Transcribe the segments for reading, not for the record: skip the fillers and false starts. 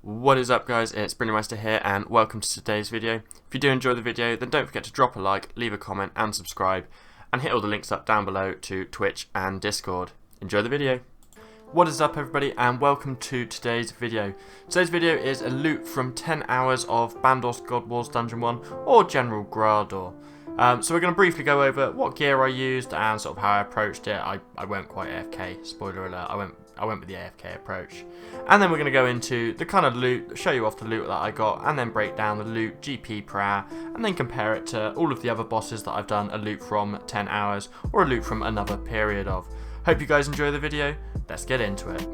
What is up, guys? It's Brillymister here and welcome to today's video. If you do enjoy the video, then don't forget to drop a like, leave a comment and subscribe, and hit all the links up down below to Twitch and Discord. Enjoy the video. What is up, everybody, and welcome to today's video. Today's video is a loot from 10 hours of Bandos God Wars Dungeon 1 or General Graardor. So we're going to briefly go over what gear I used and sort of how I approached it. I went quite AFK, spoiler alert, I went with the AFK approach. And then we're going to go into the kind of loot, show you off the loot that I got, and then break down the loot GP per hour, and then compare it to all of the other bosses that I've done a loot from 10 hours, or a loot from another period of. Hope you guys enjoy the video, let's get into it.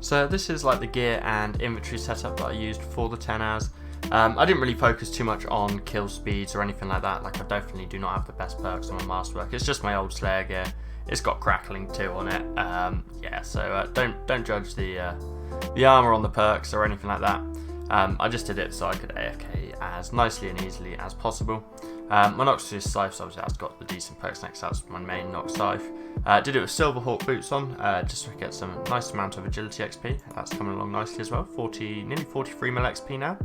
So this is like the gear and inventory setup that I used for the 10 hours. I didn't really focus too much on kill speeds or anything like that. Like, I definitely do not have the best perks on my masterwork. It's just my old Slayer gear. It's got crackling too on it. Yeah, so don't judge the armor on the perks or anything like that. I just did it so I could AFK as nicely and easily as possible. My Nox is Scythe, so obviously I've got the decent perks next. That's my main Nox Scythe. Did it with Silverhawk boots on, just to get some nice amount of agility XP. That's coming along nicely as well. Nearly 43 mil XP now.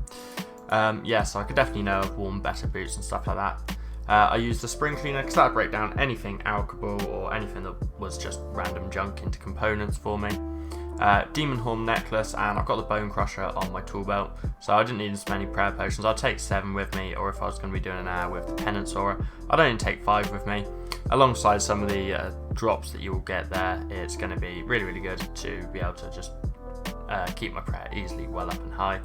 Yeah, so I could definitely know I've worn better boots and stuff like that. I used the Spring Cleaner because that would break down anything alchable or anything that was just random junk into components for me. Demon Horn Necklace, and I've got the Bone Crusher on my tool belt, so I didn't need as many prayer potions. I'd take 7 with me, or if I was going to be doing an hour with the Penance Aura, I'd only take 5 with me. Alongside some of the drops that you will get there, it's going to be really good to be able to just keep my prayer easily well up and high.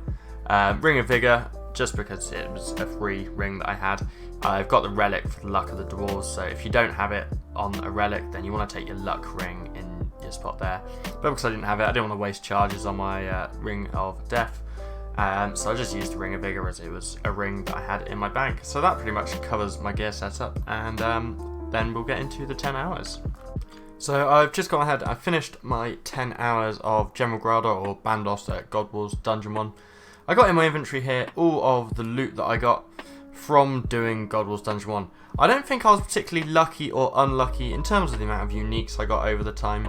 Ring of Vigor, just because it was a free ring that I had. I've got the relic for the luck of the dwarves, so if you don't have it on a relic, then you want to take your luck ring in your spot there. But because I didn't have it, I didn't want to waste charges on my ring of death, so I just used the Ring of Vigor as it was a ring that I had in my bank. So that pretty much covers my gear setup, and then we'll get into the 10 hours. So I've just gone ahead, I finished my 10 hours of General Graardor or Bandos at God Wars Dungeon 1. I got in my inventory here all of the loot that I got from doing God Wars Dungeon 1. I don't think I was particularly lucky or unlucky in terms of the amount of uniques I got over the time.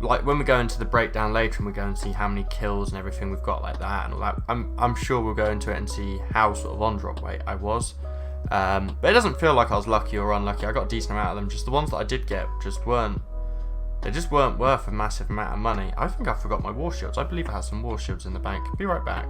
Like when we go into the breakdown later and we go and see how many kills and everything we've got like that and all that, I'm sure we'll go into it and see how sort of on drop weight I was. But it doesn't feel like I was lucky or unlucky. I got a decent amount of them. Just the ones that I did get just weren't worth a massive amount of money. I think I forgot my war shields. I believe I have some war shields in the bank. Be right back.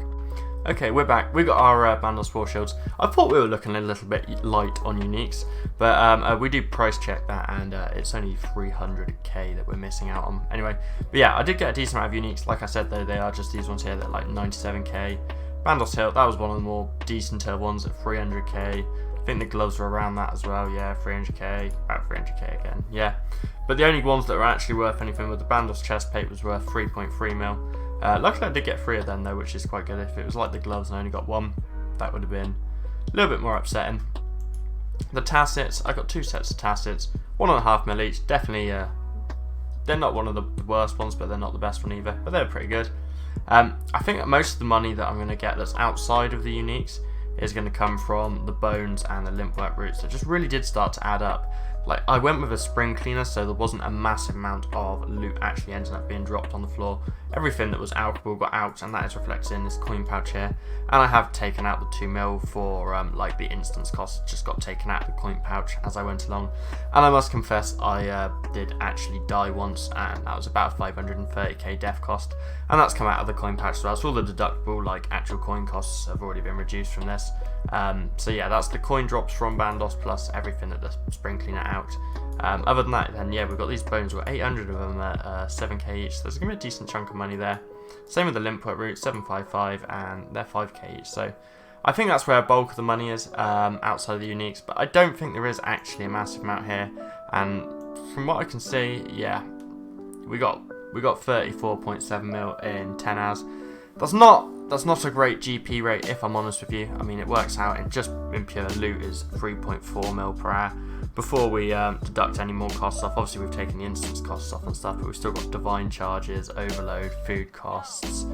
Okay, we're back. We got our Bandos war shields. I thought we were looking a little bit light on uniques, but we do price check that, and it's only 300k that we're missing out on. Anyway, but yeah, I did get a decent amount of uniques. Like I said, though, they are just these ones here that are like 97k. Bandos hilt, that was one of the more decent ones at 300k. I think the gloves were around that as well. Yeah, 300k, about 300k again. Yeah. But the only ones that were actually worth anything with the Bandos chest plate was worth 3.3 mil. Luckily I did get 3 of them though, which is quite good. If it was like the gloves and I only got 1, that would have been a little bit more upsetting. The tassets, I got 2 sets of tassets, 1.5 mil each. Definitely, they're not one of the worst ones, but they're not the best one either. But they're pretty good. I think that most of the money that I'm going to get that's outside of the uniques is going to come from the bones and the limpwork roots. That just really did start to add up. Like, I went with a Spring Cleaner, so there wasn't a massive amount of loot actually ending up being dropped on the floor. Everything that was alchable got out, and that is reflected in this coin pouch here. And I have taken out the 2 mil for like the instance cost, just got taken out of the coin pouch as I went along. And I must confess, I did actually die once, and that was about 530k death cost. And that's come out of the coin pouch as well, so all the deductible, like actual coin costs have already been reduced from this. So yeah, that's the coin drops from Bandos plus everything that the Spring Cleaner out. Other than that, then yeah, we've got these bones, we're 800 of them at 7k each, so there's going to be a decent chunk of money there. Same with the limpwork roots, 755, and they're 5k each, so I think that's where a bulk of the money is, outside of the uniques, but I don't think there is actually a massive amount here, and from what I can see, yeah, we got 34.7 mil in 10 hours. That's not a great GP rate, if I'm honest with you. I mean, it works out in pure loot is 3.4 mil per hour. Before we deduct any more costs off, obviously we've taken the instance costs off and stuff, but we've still got divine charges, overload, food costs,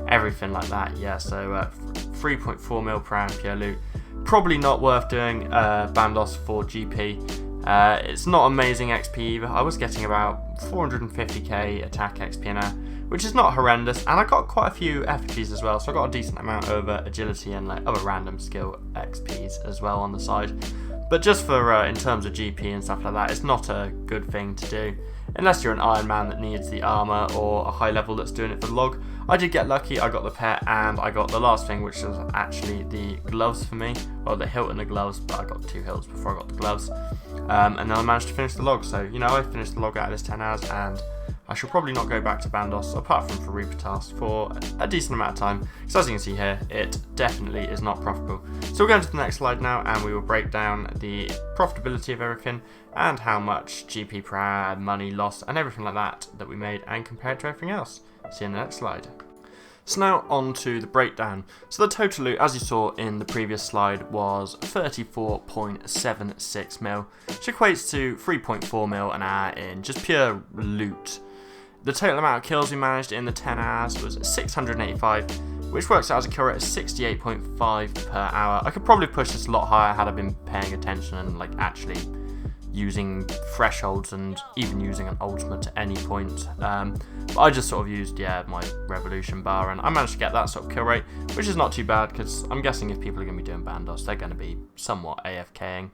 everything like that. Yeah, so 3.4 mil per hour in pure loot. Probably not worth doing Bandos for GP. It's not amazing XP either. I was getting about 450k attack XP an hour, which is not horrendous, and I got quite a few FPs as well, so I got a decent amount of agility and like other random skill XPs as well on the side. But just for in terms of GP and stuff like that, it's not a good thing to do unless you're an Iron Man that needs the armor or a high level that's doing it for the log. I did get lucky, I got the pet, and I got the last thing, which was actually the gloves for me. Well, the hilt and the gloves, but I got 2 hilts before I got the gloves. And then I managed to finish the log, so you know, I finished the log out of this 10 hours, and I shall probably not go back to bandos apart from for Reaper tasks for a decent amount of time, because as you can see here, it definitely is not profitable. So we're going to the next slide now, and we will break down the profitability of everything and how much GP per hour, money lost, and everything like that we made, and compare it to everything else. See you in the next slide. So now on to the breakdown. So the total loot, as you saw in the previous slide, was 34.76 mil, which equates to 3.4 mil an hour in just pure loot. The total amount of kills we managed in the 10 hours was 685, which works out as a kill rate of 68.5 per hour. I could probably push this a lot higher had I been paying attention and like actually using thresholds and even using an ultimate at any point. But I just sort of used, my revolution bar, and I managed to get that sort of kill rate, which is not too bad because I'm guessing if people are going to be doing bandos, they're going to be somewhat AFKing.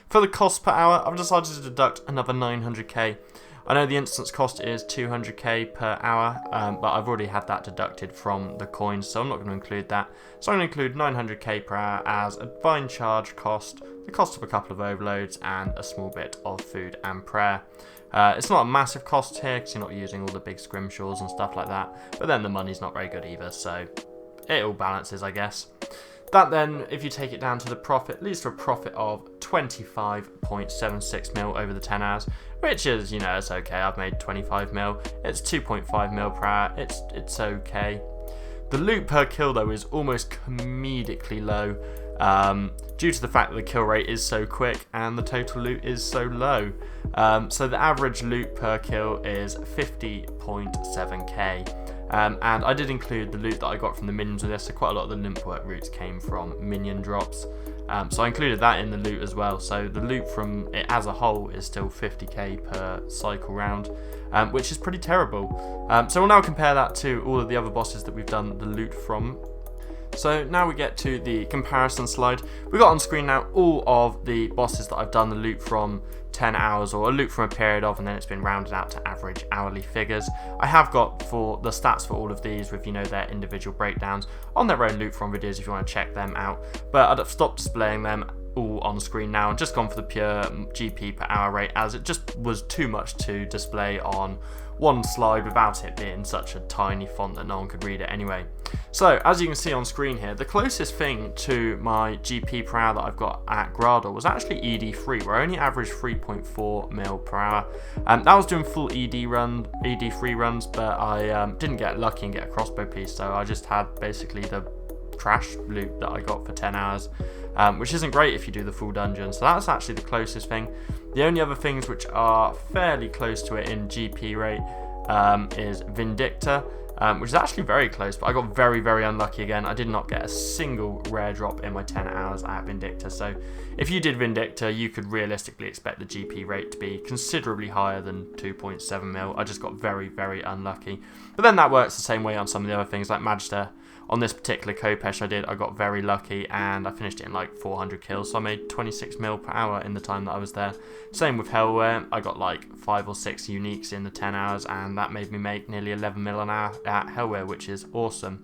For the cost per hour, I've decided to deduct another 900k. I know the instance cost is 200k per hour, but I've already had that deducted from the coins, so I'm not going to include that. So I'm going to include 900k per hour as a divine charge cost, the cost of a couple of overloads, and a small bit of food and prayer. It's not a massive cost here because you're not using all the big scrimshaws and stuff like that, but then the money's not very good either, so it all balances, I guess. That then, if you take it down to the profit, leads to a profit of 25.76 mil over the 10 hours, which is, you know, it's okay. I've made 25 mil. It's 2.5 mil per hour. It's okay. The loot per kill, though, is almost comedically low due to the fact that the kill rate is so quick and the total loot is so low. So the average loot per kill is 50.7k. And I did include the loot that I got from the minions with this, so quite a lot of the limp work routes came from minion drops. So I included that in the loot as well, so the loot from it as a whole is still 50k per cycle round, which is pretty terrible. So we'll now compare that to all of the other bosses that we've done the loot from. So now we get to the comparison slide. We've got on screen now all of the bosses that I've done the loot from 10 hours, or a loot from a period of, and then it's been rounded out to average hourly figures. I have got for the stats for all of these with, you know, their individual breakdowns on their own loot from videos if you want to check them out, but I'd have stopped displaying them all on screen now and just gone for the pure GP per hour rate, as it just was too much to display on one slide without it being such a tiny font that no one could read it anyway. So as you can see on screen here, the closest thing to my GP per hour that I've got at Graardor was actually ED3, where I only averaged 3.4 mil per hour. That was doing full ED3 runs, but I didn't get lucky and get a crossbow piece, so I just had basically the trash loot that I got for 10 hours, which isn't great if you do the full dungeon. So that's actually the closest thing. The only other things which are fairly close to it in GP rate is Vindicta, which is actually very close, but I got very, very unlucky again. I did not get a single rare drop in my 10 hours at Vindicta. So if you did Vindicta, you could realistically expect the GP rate to be considerably higher than 2.7 mil. I just got very, very unlucky. But then that works the same way on some of the other things like Magister. On this particular Kopesh I got very lucky and I finished it in like 400 kills, so I made 26 mil per hour in the time that I was there. Same with Hellware, I got like 5 or 6 uniques in the 10 hours and that made me make nearly 11 mil an hour at Hellware, which is awesome.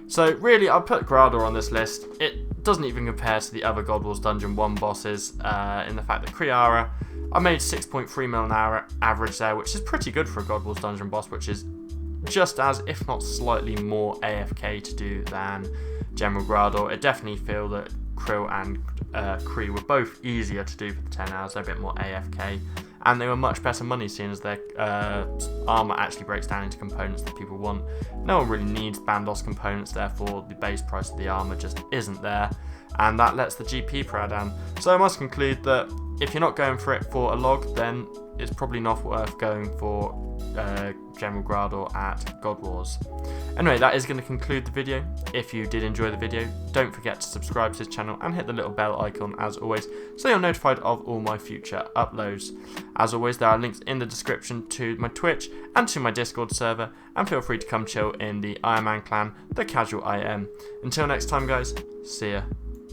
So really, I put Graardor on this list. It doesn't even compare to the other God Wars Dungeon 1 bosses in the fact that Kriara, I made 6.3 mil an hour average there, which is pretty good for a God Wars Dungeon boss, which is just as, if not slightly more AFK to do than General Graardor. I definitely feel that Krill and Kree were both easier to do for the 10 hours, they're a bit more AFK, and they were much better money seeing as their armor actually breaks down into components that people want. No one really needs bandos components, therefore the base price of the armor just isn't there. and that lets the GP per hour down. So I must conclude that if you're not going for it for a log, then it's probably not worth going for General Graardor at God Wars. Anyway, that is going to conclude the video. If you did enjoy the video, don't forget to subscribe to this channel and hit the little bell icon as always, so you're notified of all my future uploads. As always, there are links in the description to my Twitch and to my Discord server, and feel free to come chill in the Iron Man clan, the casual I am. Until next time guys, see ya.